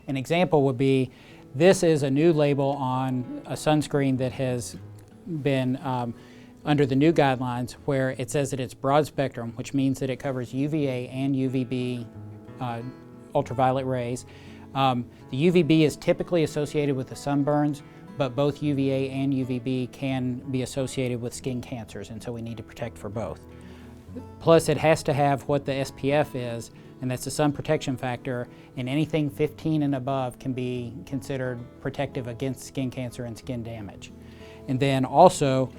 An example would be, this is a new label on a sunscreen that has been under the new guidelines, where it says that it's broad spectrum, which means that it covers UVA and UVB ultraviolet rays. The UVB is typically associated with the sunburns, but both UVA and UVB can be associated with skin cancers, and so we need to protect for both. Plus, it has to have what the SPF is, and that's the sun protection factor, and anything 15 and above can be considered protective against skin cancer and skin damage. And then also,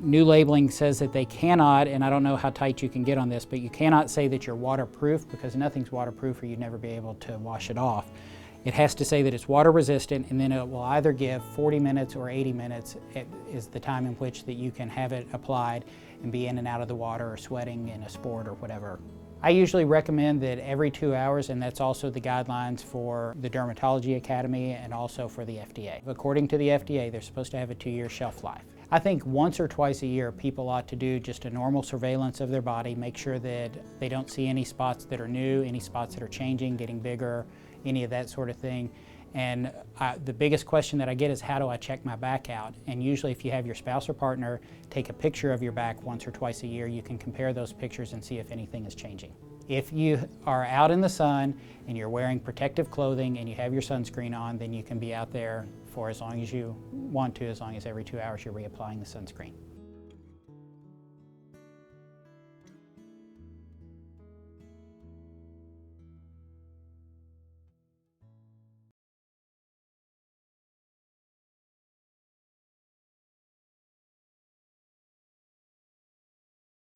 new labeling says that they cannot, and I don't know how tight you can get on this, but you cannot say that you're waterproof, because nothing's waterproof or you'd never be able to wash it off. It has to say that it's water resistant, and then it will either give 40 minutes or 80 minutes is the time in which that you can have it applied and be in and out of the water or sweating in a sport or whatever. I usually recommend that every 2 hours, and that's also the guidelines for the Dermatology Academy and also for the FDA. According to the FDA, they're supposed to have a 2-year shelf life. I think once or twice a year, people ought to do just a normal surveillance of their body, make sure that they don't see any spots that are new, any spots that are changing, getting bigger, any of that sort of thing. And the biggest question that I get is, how do I check my back out? And usually if you have your spouse or partner take a picture of your back once or twice a year, you can compare those pictures and see if anything is changing. If you are out in the sun and you're wearing protective clothing and you have your sunscreen on, then you can be out there for as long as you want to, as long as every 2 hours you're reapplying the sunscreen.